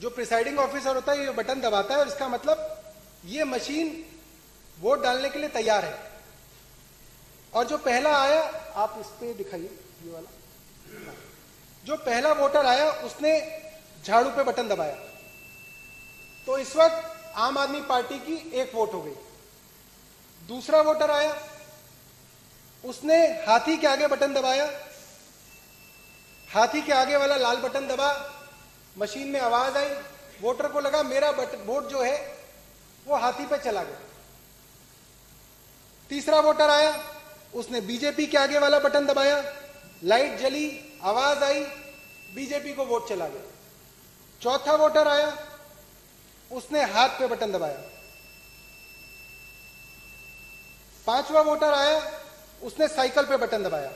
जो presiding officer होता है ये बटन दबाता है और इसका मतलब ये मशीन वोट डालने के लिए तैयार है। और जो पहला आया, आप इस पे दिखाइए ये वाला, जो पहला वोटर आया उसने झाड़ू पे बटन दबाया, तो इस वक्त आम आदमी पार्टी की एक वोट हो गई। दूसरा वोटर आया, उसने हाथी के आगे बटन दबाया, हाथी के आगे वाला लाल बटन दबा, मशीन में आवाज आई, वोटर को लगा मेरा वोट जो है वो हाथी पे चला गया। तीसरा वोटर आया, उसने बीजेपी के आगे वाला बटन दबाया, लाइट जली, आवाज आई, बीजेपी को वोट चला गया। चौथा वोटर आया, उसने हाथ पे बटन दबाया। पांचवा वोटर आया, उसने साइकिल पे बटन दबाया।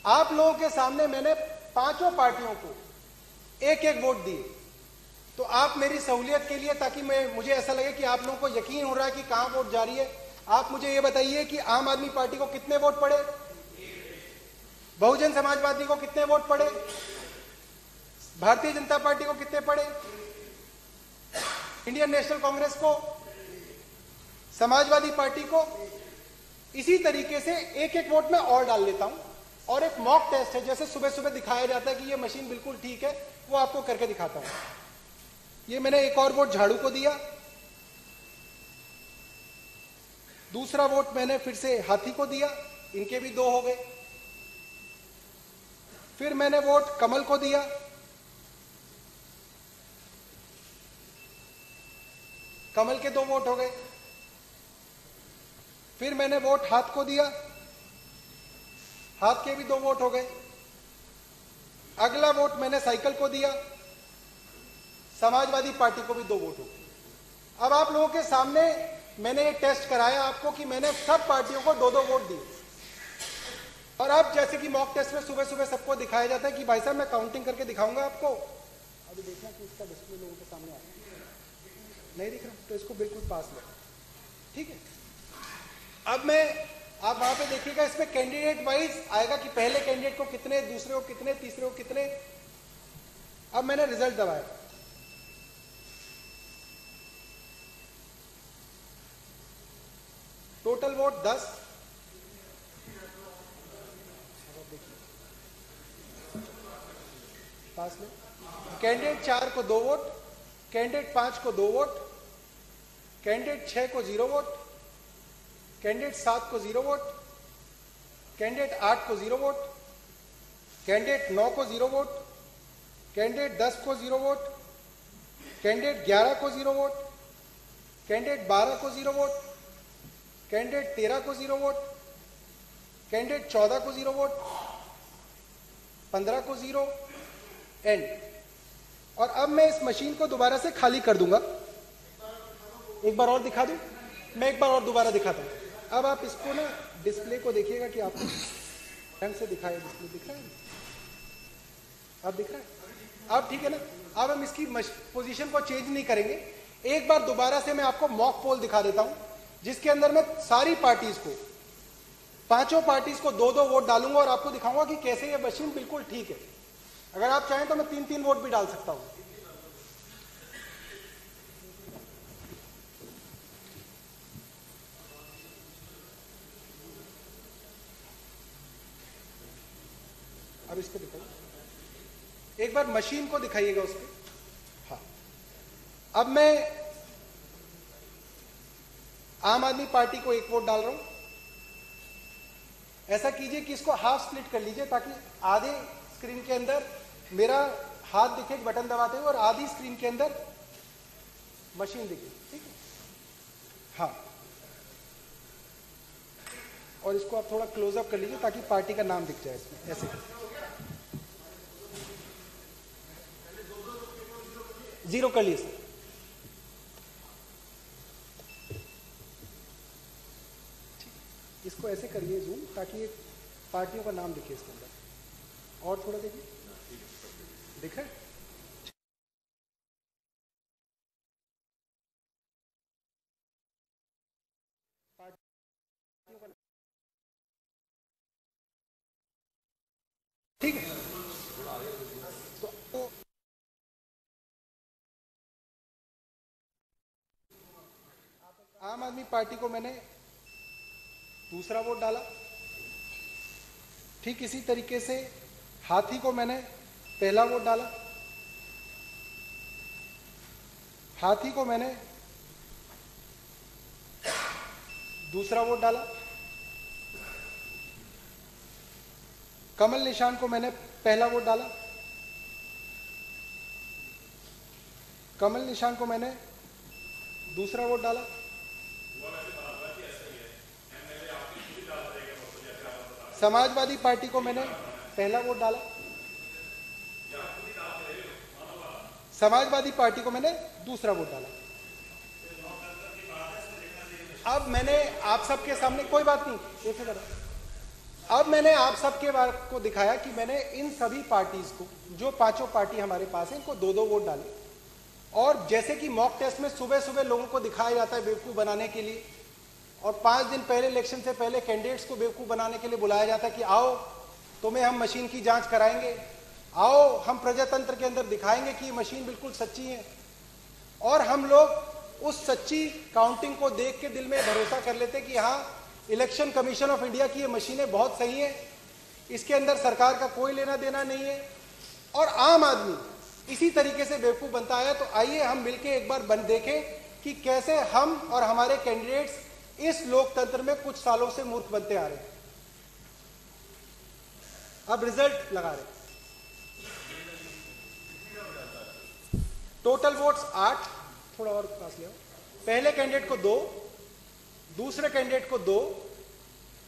आप लोगों के सामने मैंने पांचों पार्टियों को एक एक वोट दिए। तो आप मेरी सहूलियत के लिए, ताकि मुझे ऐसा लगे कि आप लोगों को यकीन हो रहा है कि कहां वोट जा रही है, आप मुझे यह बताइए कि आम आदमी पार्टी को कितने वोट पड़े, बहुजन समाजवादी को कितने वोट पड़े, भारतीय जनता पार्टी को कितने पड़े, इंडियन नेशनल कांग्रेस को, समाजवादी पार्टी को। इसी तरीके से एक एक वोट में और डाल लेता हूं। और एक मॉक टेस्ट है, जैसे सुबह सुबह दिखाया जाता है कि ये मशीन बिल्कुल ठीक है, वो आपको करके दिखाता हूं। ये मैंने एक और वोट झाड़ू को दिया, दूसरा वोट मैंने फिर से हाथी को दिया, इनके भी दो हो गए। फिर मैंने वोट कमल को दिया, कमल के दो वोट हो गए। फिर मैंने वोट हाथ को दिया, हाथ के भी दो वोट हो गए। अगला वोट मैंने साइकिल को दिया, समाजवादी पार्टी को भी दो वोट हो गए। अब आप लोगों के सामने मैंने ये टेस्ट कराया आपको कि मैंने सब पार्टियों को दो दो वोट दिए। और अब जैसे कि मॉक टेस्ट में सुबह सुबह सबको दिखाया जाता है कि भाई साहब मैं काउंटिंग करके दिखाऊंगा आपको, अभी देखना कि इसका डिस्प्ले लोगों के सामने आया नहीं दिख रहा, तो इसको बिल्कुल पास लो, ठीक है। अब आप वहां पे देखिएगा, इसमें कैंडिडेट वाइज आएगा कि पहले कैंडिडेट को कितने, दूसरे को कितने, तीसरे को कितने। अब मैंने रिजल्ट दबाया, टोटल वोट 10। पास में कैंडिडेट 4 को 2 वोट, कैंडिडेट 5 को 2 वोट, कैंडिडेट 6 को 0 वोट, कैंडिडेट 7 को 0 वोट, कैंडिडेट 8 को 0 वोट, कैंडिडेट 9 को 0 वोट, कैंडिडेट 10 को 0 वोट, कैंडिडेट 11 को 0 वोट, कैंडिडेट 12 को 0 वोट, कैंडिडेट 13 को 0 वोट, कैंडिडेट 14 को 0 वोट, 15 को 0, एंड। और अब मैं इस मशीन को दोबारा से खाली कर दूंगा। एक बार और दिखा दूं, मैं एक बार और दोबारा दिखाता हूं। अब आप इसको ना डिस्प्ले को देखिएगा कि आपको ढंग से दिखाए, डिस्प्ले दिख रहा है, अब दिख रहा है, अब ठीक है ना। अब हम इसकी पोजीशन को चेंज नहीं करेंगे। एक बार दोबारा से मैं आपको मॉक पोल दिखा देता हूं, जिसके अंदर मैं सारी पार्टीज को, पांचों पार्टीज को दो दो वोट डालूंगा और आपको दिखाऊंगा कि कैसे ये मशीन बिल्कुल ठीक है। अगर आप चाहें तो मैं 3-3 वोट भी डाल सकता हूं। अब इसको दिखाइए, एक बार मशीन को दिखाइएगा उस पर। हाँ, अब मैं आम आदमी पार्टी को एक वोट डाल रहा हूं। ऐसा कीजिए कि इसको हाफ स्प्लिट कर लीजिए, ताकि आधे स्क्रीन के अंदर मेरा हाथ दिखे बटन दबाते हुए और आधी स्क्रीन के अंदर मशीन दिखे, ठीक है। हाँ, और इसको आप थोड़ा क्लोजअप कर लीजिए ताकि पार्टी का नाम दिख जाए इसमें, ऐसे 0 कर लीजिए सर। इसको ऐसे करिए जूम, ताकि पार्टियों का नाम दिखे इसके अंदर। और थोड़ा देखिए, दिख रहा है। ठीक है। आम आदमी पार्टी को मैंने दूसरा वोट डाला। ठीक इसी तरीके से हाथी को मैंने पहला वोट डाला, हाथी को मैंने दूसरा वोट डाला, कमल निशान को मैंने पहला वोट डाला, कमल निशान को मैंने दूसरा वोट डाला, समाजवादी पार्टी को मैंने पहला वोट डाला, समाजवादी पार्टी को मैंने दूसरा वोट डाला। अब मैंने आप सबके सामने, कोई बात नहीं, ये फिर अब मैंने आप सबके बारे को दिखाया कि मैंने इन सभी पार्टीज को, जो पांचों पार्टी हमारे पास है, इनको दो दो वोट डाले। और जैसे कि मॉक टेस्ट में सुबह सुबह लोगों को दिखाया जाता है बेवकूफ़ बनाने के लिए, और 5 दिन पहले इलेक्शन से पहले कैंडिडेट्स को बेवकूफ़ बनाने के लिए बुलाया जाता है कि आओ तुम्हें हम मशीन की जांच कराएंगे, आओ हम प्रजातंत्र के अंदर दिखाएंगे कि ये मशीन बिल्कुल सच्ची है। और हम लोग उस सच्ची काउंटिंग को देख के दिल में भरोसा कर लेते कि हाँ, इलेक्शन कमीशन ऑफ इंडिया की ये मशीनें बहुत सही हैं, इसके अंदर सरकार का कोई लेना देना नहीं है। और आम आदमी इसी तरीके से बेवकूफ़ बनता आया। तो आइए हम मिलकर एक बार देखें कि कैसे हम और हमारे कैंडिडेट्स इस लोकतंत्र में कुछ सालों से मूर्ख बनते आ रहे हैं। अब रिजल्ट लगा रहे, टोटल वोट्स 8, थोड़ा और पास ले आओ। पहले कैंडिडेट को 2, दूसरे कैंडिडेट को 2,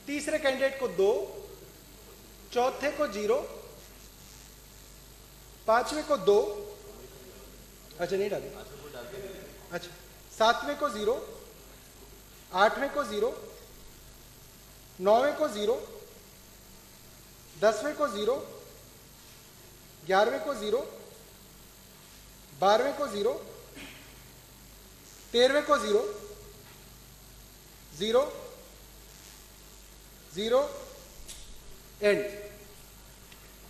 तीसरे कैंडिडेट को 2, चौथे को 0, पांचवें को 2, अच्छा नहीं डाले, अच्छा, सातवें को 0, आठवें को 0, नौवें को 0, 10वें को 0, 11वें को 0, 12वें को 0, 13वें को 0, 0, 0, एंड।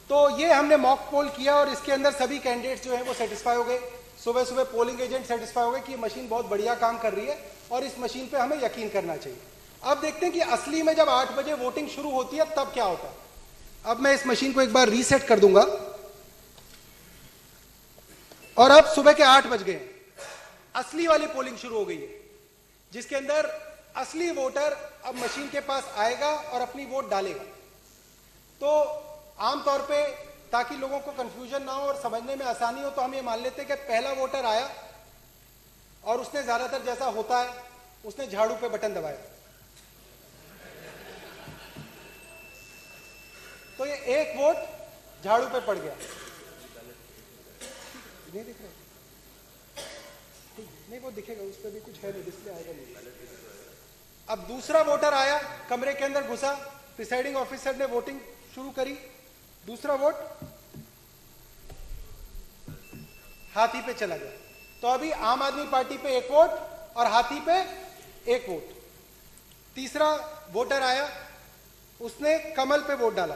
तो ये हमने मॉक पोल किया और इसके अंदर सभी कैंडिडेट्स जो हैं वो सेटिस्फाई हो गए। सुबह सुबह पोलिंग एजेंट सेटिस्फाई हो गए कि ये मशीन बहुत बढ़िया काम कर रही है और इस मशीन पे हमें यकीन करना चाहिए। अब देखते हैं कि असली में जब 8 बजे वोटिंग शुरू होती है तब क्या होता है। अब मैं इस मशीन को एक बार रीसेट कर दूंगा और अब सुबह के 8 बज गए, असली वाली पोलिंग शुरू हो गई है, जिसके अंदर असली वोटर अब मशीन के पास आएगा और अपनी वोट डालेगा। तो आमतौर पे ताकि लोगों को कंफ्यूजन ना हो और समझने में आसानी हो, तो हम ये मान लेते हैं कि पहला वोटर आया और उसने ज्यादातर जैसा होता है उसने झाड़ू पे बटन दबाया, तो ये एक वोट झाड़ू पे पड़ गया। नहीं दिख रहा, नहीं वो दिखेगा, उस पर भी कुछ है नहीं, डिस्प्ले आएगा नहीं। अब दूसरा वोटर आया, कमरे के अंदर घुसा, प्रिसाइडिंग ऑफिसर ने वोटिंग शुरू करी, दूसरा वोट हाथी पे चला गया। तो अभी आम आदमी पार्टी पे 1 वोट और हाथी पे 1 वोट। तीसरा वोटर आया, उसने कमल पे वोट डाला,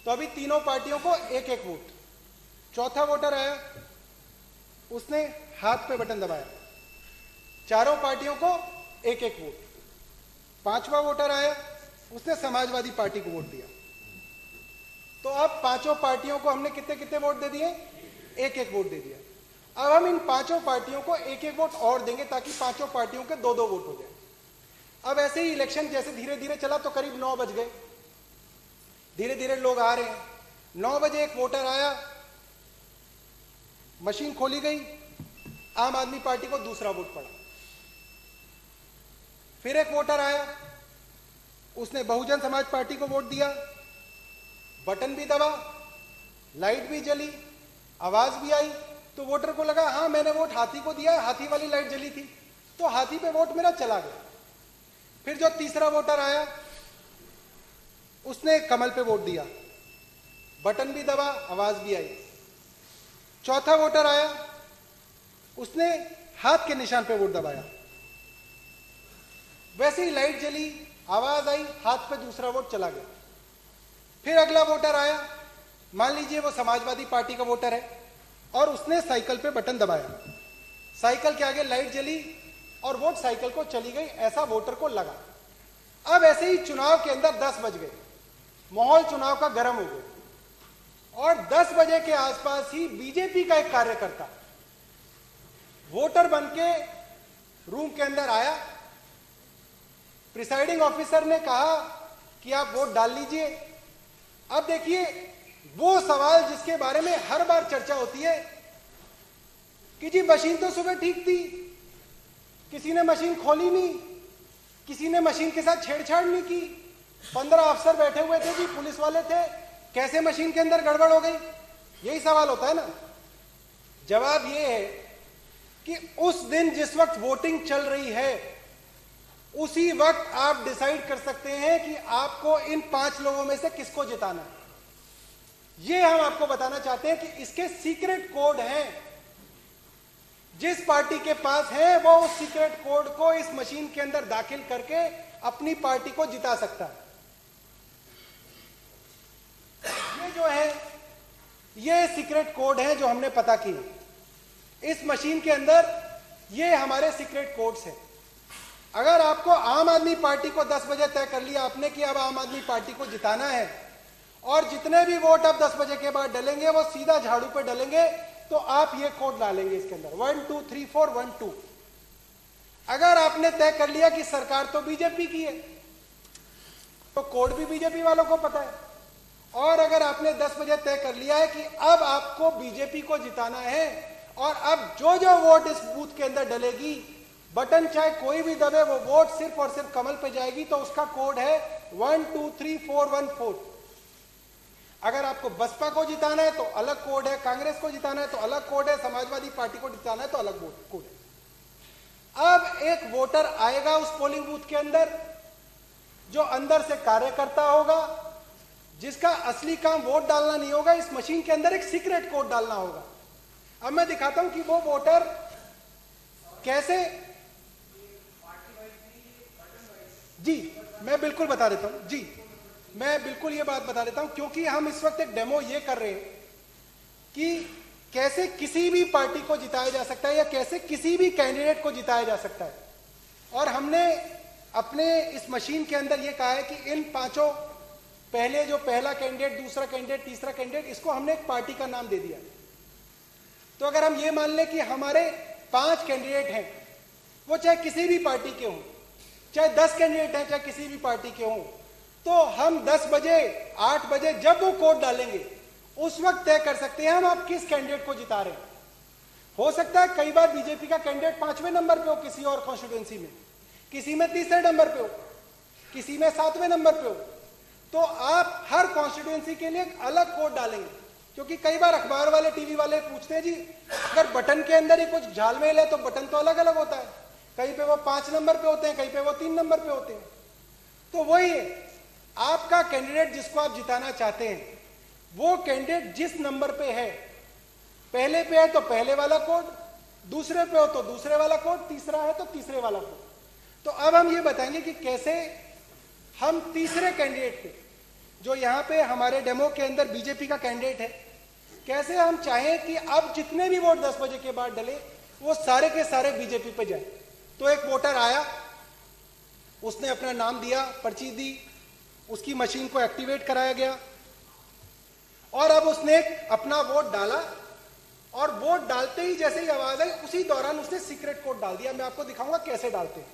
तो अभी तीनों पार्टियों को 1-1 वोट। चौथा वोटर आया, उसने हाथ पे बटन दबाया, चारों पार्टियों को 1-1 वोट। पांचवा वोटर आया, उसने समाजवादी पार्टी को वोट दिया। तो अब पांचों पार्टियों को हमने कितने कितने वोट दे दिए, 1-1 वोट दे दिया। अब हम इन पांचों पार्टियों को 1-1 वोट और देंगे ताकि पांचों पार्टियों के 2-2 वोट हो जाए। अब ऐसे ही इलेक्शन जैसे धीरे धीरे चला तो करीब 9 बज गए, धीरे धीरे लोग आ रहे हैं। 9 बजे एक वोटर आया, मशीन खोली गई, आम आदमी पार्टी को दूसरा वोट पड़ा। फिर एक वोटर आया, उसने बहुजन समाज पार्टी को वोट दिया, बटन भी दबा, लाइट भी जली, आवाज भी आई, तो वोटर को लगा हाँ मैंने वोट हाथी को दिया, हाथी वाली लाइट जली थी, तो हाथी पे वोट मेरा चला गया। फिर जो तीसरा वोटर आया, उसने कमल पे वोट दिया, बटन भी दबा, आवाज भी आई। चौथा वोटर आया, उसने हाथ के निशान पे वोट दबाया, वैसे ही लाइट जली, आवाज आई, हाथ पे दूसरा वोट चला गया। फिर अगला वोटर आया, मान लीजिए वो समाजवादी पार्टी का वोटर है, और उसने साइकिल पे बटन दबाया, साइकिल के आगे लाइट जली और वोट साइकिल को चली गई, ऐसा वोटर को लगा। अब ऐसे ही चुनाव के अंदर 10 बज गए, माहौल चुनाव का गर्म हो गया और 10 बजे के आसपास ही बीजेपी का एक कार्यकर्ता वोटर बनके रूम के अंदर आया। प्रिसाइडिंग ऑफिसर ने कहा कि आप वोट डाल लीजिए। अब देखिए, वो सवाल जिसके बारे में हर बार चर्चा होती है कि जी मशीन तो सुबह ठीक थी, किसी ने मशीन खोली नहीं, किसी ने मशीन के साथ छेड़छाड़ नहीं की, 15 अफसर बैठे हुए थे जी, पुलिस वाले थे, कैसे मशीन के अंदर गड़बड़ हो गई? यही सवाल होता है ना। जवाब ये है कि उस दिन जिस वक्त वोटिंग चल रही है, उसी वक्त आप डिसाइड कर सकते हैं कि आपको इन 5 लोगों में से किसको जिताना है। ये हम आपको बताना चाहते हैं कि इसके सीक्रेट कोड हैं। जिस पार्टी के पास है वो उस सीक्रेट कोड को इस मशीन के अंदर दाखिल करके अपनी पार्टी को जिता सकता है। ये जो है, ये सीक्रेट कोड है जो हमने पता किए इस मशीन के अंदर। ये हमारे सीक्रेट कोड्स हैं। अगर आपको आम आदमी पार्टी को 10 बजे तय कर लिया आपने कि अब आम आदमी पार्टी को जिताना है और जितने भी वोट अब 10 बजे के बाद डलेंगे वो सीधा झाड़ू पे डलेंगे, तो आप ये कोड डालेंगे इसके अंदर 1 2 3 4 1 2। अगर आपने तय कर लिया कि सरकार तो बीजेपी की है, तो कोड भी बीजेपी वालों को पता है। और अगर आपने 10 बजे तय कर लिया है कि अब आपको बीजेपी को जिताना है और अब जो जो वोट इस बूथ के अंदर डलेगी, बटन चाहे कोई भी दबे, वो वोट सिर्फ और सिर्फ कमल पे जाएगी, तो उसका कोड है 1 2 3 4 1 4। अगर आपको बसपा को जिताना है तो अलग कोड है, कांग्रेस को जिताना है तो अलग कोड है, समाजवादी पार्टी को जिताना है तो अलग कोड है। अब एक वोटर आएगा उस पोलिंग बूथ के अंदर, जो अंदर से कार्यकर्ता होगा, जिसका असली काम वोट डालना नहीं होगा, इस मशीन के अंदर एक सीक्रेट कोड डालना होगा। अब मैं दिखाता हूं कि वो वोटर कैसे। जी मैं बिल्कुल बता देता हूं, जी मैं बिल्कुल ये बात बता देता हूं, क्योंकि हम इस वक्त एक डेमो ये कर रहे हैं कि कैसे किसी भी पार्टी को जिताया जा सकता है या कैसे किसी भी कैंडिडेट को जिताया जा सकता है। और हमने अपने इस मशीन के अंदर ये कहा है कि इन 5 पहले जो पहला कैंडिडेट, दूसरा कैंडिडेट, तीसरा कैंडिडेट, इसको हमने एक पार्टी का नाम दे दिया। तो अगर हम ये मान लें कि हमारे 5 कैंडिडेट हैं, वो चाहे किसी भी पार्टी के हों, चाहे 10 कैंडिडेट हैं चाहे किसी भी पार्टी के हों, तो हम 10 बजे 8 बजे जब वो कोड डालेंगे उस वक्त तय कर सकते हैं हम आप किस कैंडिडेट को जिता रहे हैं। हो सकता है कई बार बीजेपी का कैंडिडेट 5वें नंबर पे हो किसी और कॉन्स्टिट्यूएंसी में, किसी में 3रे नंबर पे हो, किसी में 7वें नंबर पे हो, तो आप हर कॉन्स्टिट्यूएंसी के लिए एक अलग कोड डालेंगे। क्योंकि कई बार अखबार वाले, टीवी वाले पूछते हैं जी अगर बटन के अंदर ही कुछ झालमेल है तो बटन तो अलग अलग होता है, कहीं पे वो 5 नंबर पे होते हैं, कहीं पे वो 3 नंबर पे होते हैं। तो वही है, आपका कैंडिडेट जिसको आप जिताना चाहते हैं वो कैंडिडेट जिस नंबर पे है, पहले पे है तो पहले वाला कोड, दूसरे पे हो तो दूसरे वाला कोड, तीसरा है तो तीसरे वाला कोड। तो अब हम ये बताएंगे कि कैसे हम तीसरे कैंडिडेट को, जो यहां पे हमारे डेमो के अंदर बीजेपी का कैंडिडेट है, कैसे हम चाहें कि अब जितने भी वोट 10 बजे के बाद डले वो सारे के सारे बीजेपी पे जाए। तो एक वोटर आया, उसने अपना नाम दिया, पर्ची दी, उसकी मशीन को एक्टिवेट कराया गया और अब उसने अपना वोट डाला और वोट डालते ही जैसे ही आवाज आई उसी दौरान उसने सीक्रेट कोड डाल दिया। मैं आपको दिखाऊंगा कैसे डालते हैं।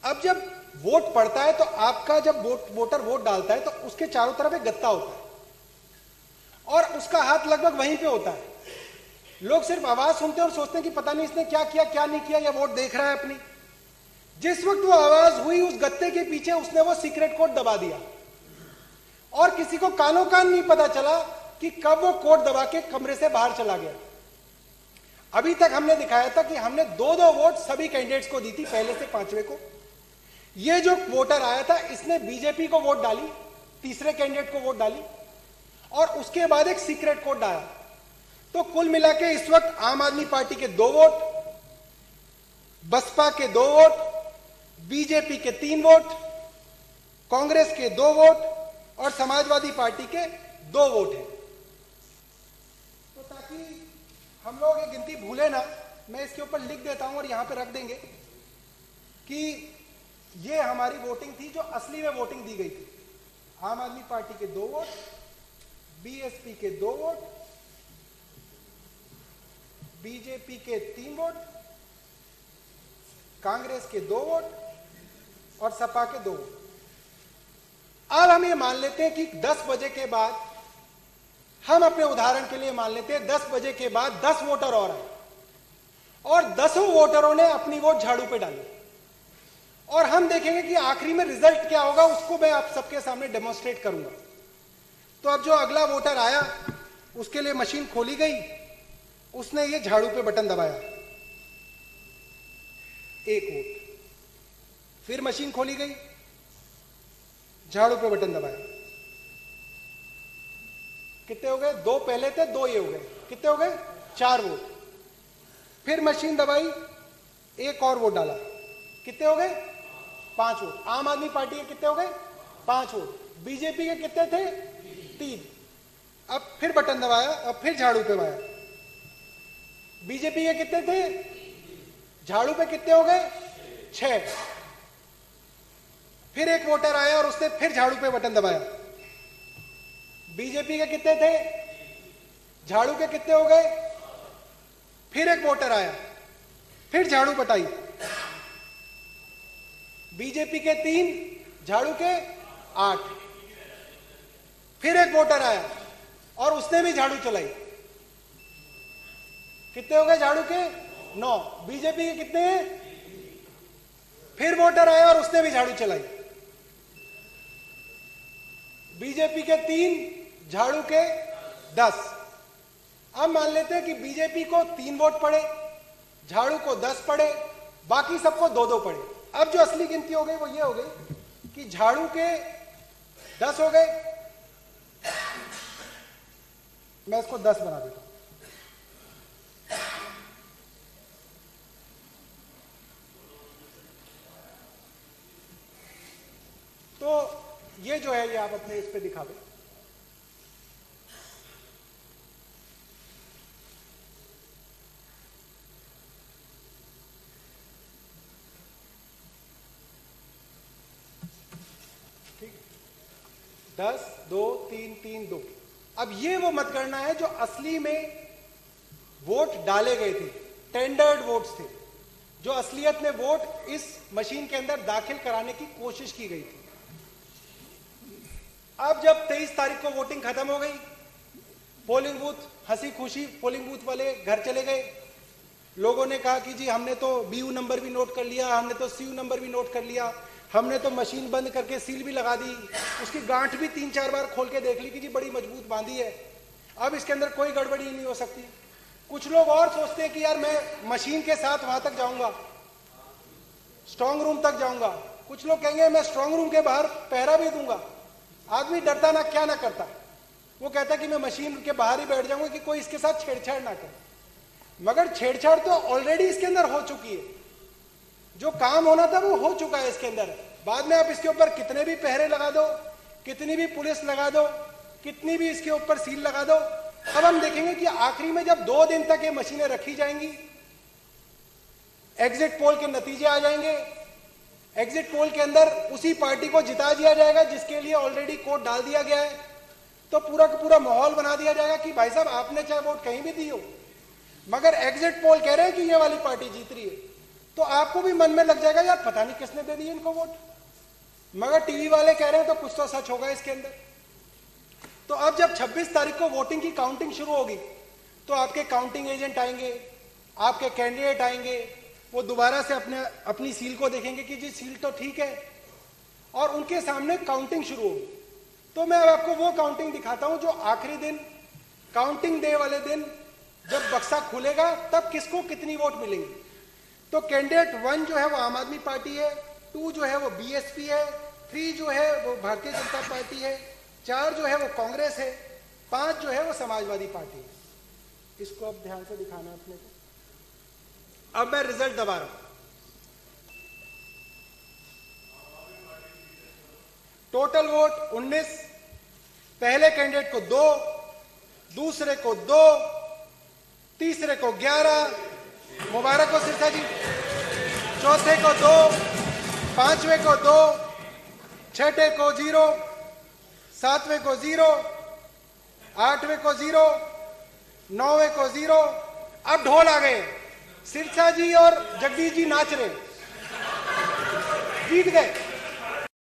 अब जब वोट पड़ता है तो आपका जब वोटर वोट डालता है तो उसके चारों तरफ एक गत्ता होता है और उसका हाथ लगभग वहीं पे होता है। लोग सिर्फ आवाज सुनते हैं और सोचते हैं कि पता नहीं इसने क्या किया क्या नहीं किया, या वोट देख रहा है अपनी। जिस वक्त वो आवाज हुई उस गत्ते के पीछे उसने वो सीक्रेट कोड दबा दिया और किसी को कानों कान नहीं पता चला कि कब वो कोड दबा के कमरे से बाहर चला गया। अभी तक हमने दिखाया था कि हमने 2-2 वोट सभी कैंडिडेट्स को दी थी, पहले से 5वें को। ये जो वोटर आया था इसने बीजेपी को वोट डाली, तीसरे कैंडिडेट को वोट डाली और उसके बाद एक सीक्रेट कोड डाला। तो कुल मिला के इस वक्त आम आदमी पार्टी के 2 वोट, बसपा के 2 वोट, बीजेपी के 3 वोट कांग्रेस के 2 वोट और समाजवादी पार्टी के 2 वोट हैं। तो ताकि हम लोग ये गिनती भूले ना, मैं इसके ऊपर लिख देता हूं और यहां पे रख देंगे कि ये हमारी वोटिंग थी जो असली में वोटिंग दी गई थी। आम आदमी पार्टी के 2 वोट, बीएसपी के 2 वोट, बीजेपी के 3 वोट, कांग्रेस के 2 वोट और सपा के 2 वोट। अब हम ये मान लेते हैं कि 10 बजे के बाद, हम अपने उदाहरण के लिए मान लेते हैं 10 बजे के बाद 10 वोटर और आए और 10 वोटरों ने अपनी वोट झाड़ू पे डाली और हम देखेंगे कि आखिरी में रिजल्ट क्या होगा, उसको मैं आप सबके सामने डेमोन्स्ट्रेट करूंगा। तो अब जो अगला वोटर आया उसके लिए मशीन खोली गई, उसने ये झाड़ू पे बटन दबाया, 1 वोट। फिर मशीन खोली गई, झाड़ू पे बटन दबाया, कितने हो गए? 2 पहले थे, 2 ये हो गए, कितने हो गए? 4 वोट। फिर मशीन दबाई, 1 और वोट डाला, कितने हो गए? 5 वोट। आम आदमी पार्टी के कितने हो गए? 5 वोट। बीजेपी के कितने थे? 3। अब फिर बटन दबाया, अब फिर झाड़ू पे दबाया, बीजेपी के कितने थे? झाड़ू पे कितने हो गए? 6। फिर एक वोटर आया और उसने फिर झाड़ू पे बटन दबाया, बीजेपी के कितने थे? झाड़ू के कितने हो गए? फिर एक वोटर आया, फिर झाड़ू बटाई, बीजेपी के 3, झाड़ू के 8। फिर एक वोटर आया और उसने भी झाड़ू चलाई, कितने हो गए झाड़ू के? 9। बीजेपी के कितने हैं? फिर वोटर आया और उसने भी झाड़ू चलाई, बीजेपी के 3, झाड़ू के 10। अब मान लेते हैं कि बीजेपी को 3 वोट पड़े, झाड़ू को 10 पड़े, बाकी सबको 2-2 पड़े। अब जो असली गिनती हो गई वो ये हो गई कि झाड़ू के 10 हो गए, मैं इसको 10 बना देता हूं, तो ये जो है ये आप अपने इस पे दिखा दें। ठीक, 10, 2, 3, 3, 2। अब ये वो मतगणना है जो असली में वोट डाले गए थे, टेंडर्ड वोट्स थे, जो असलियत में वोट इस मशीन के अंदर दाखिल कराने की कोशिश की गई थी। अब जब 23 तारीख को वोटिंग खत्म हो गई, पोलिंग बूथ हंसी खुशी पोलिंग बूथ वाले घर चले गए। लोगों ने कहा कि जी हमने तो बीयू नंबर भी नोट कर लिया, हमने तो सीयू नंबर भी नोट कर लिया, हमने तो मशीन बंद करके सील भी लगा दी, उसकी गांठ भी 3-4 बार खोल के देख ली कि जी बड़ी मजबूत बांधी है, अब इसके अंदर कोई गड़बड़ी नहीं हो सकती। कुछ लोग और सोचते हैं कि यार मैं मशीन के साथ वहां तक जाऊंगा, स्ट्रांग रूम तक जाऊंगा। कुछ लोग कहेंगे मैं स्ट्रांग रूम के बाहर पहरा भी दूंगा। आदमी डरता ना क्या ना करता, वो कहता कि मैं मशीन के बाहर ही बैठ जाऊंगा कि कोई इसके साथ छेड़छाड़ ना करे। मगर छेड़छाड़ तो ऑलरेडी इसके अंदर हो चुकी है, जो काम होना था वो हो चुका है इसके अंदर। बाद में आप इसके ऊपर कितने भी पहरे लगा दो, कितनी भी पुलिस लगा दो, कितनी भी इसके ऊपर सील लगा दो, अब हम देखेंगे कि आखिरी में जब 2 दिन तक ये मशीनें रखी जाएंगी, एग्जिट पोल के नतीजे आ जाएंगे, एग्जिट पोल के अंदर उसी पार्टी को जिता दिया जाएगा जिसके लिए ऑलरेडी कोड डाल दिया गया है, तो पूरा का पूरा माहौल बना दिया जाएगा कि भाई साहब आपने चाहे वोट कहीं भी दी हो, मगर एग्जिट पोल कह रहे हैं कि ये वाली पार्टी जीत रही है, तो आपको भी मन में लग जाएगा यार पता नहीं किसने दे दी इनको वोट, मगर टीवी वाले कह रहे हैं तो कुछ तो सच होगा इसके अंदर। तो अब जब 26 तारीख को वोटिंग की काउंटिंग शुरू होगी तो आपके काउंटिंग एजेंट आएंगे, आपके कैंडिडेट आएंगे, वो दोबारा से अपनी सील को देखेंगे कि जी सील तो ठीक है, और उनके सामने काउंटिंग शुरू होगी। तो मैं अब आपको वो काउंटिंग दिखाता हूं जो आखिरी दिन, काउंटिंग डे वाले दिन जब बक्सा खुलेगा तब किसको कितनी वोट मिलेंगी। तो कैंडिडेट 1 जो है वो आम आदमी पार्टी है, 2 जो है वो बीएसपी है, 3 जो है वो भारतीय जनता पार्टी है, 4 जो है वो कांग्रेस है, 5 जो है वो समाजवादी पार्टी है। इसको अब ध्यान से दिखाना अपने को। अब मैं रिजल्ट दबा रहा हूं। टोटल वोट 19, पहले कैंडिडेट को 2, दूसरे को 2, तीसरे को 11, मुबारक हो सिरसा जी, चौथे को 2, पांचवें को 2, छठे को 0, सातवें को 0, आठवें को 0, नौवें को 0। अब ढोल आ गए, सिरसा जी और जगदीश जी नाच रहे, जीत गए।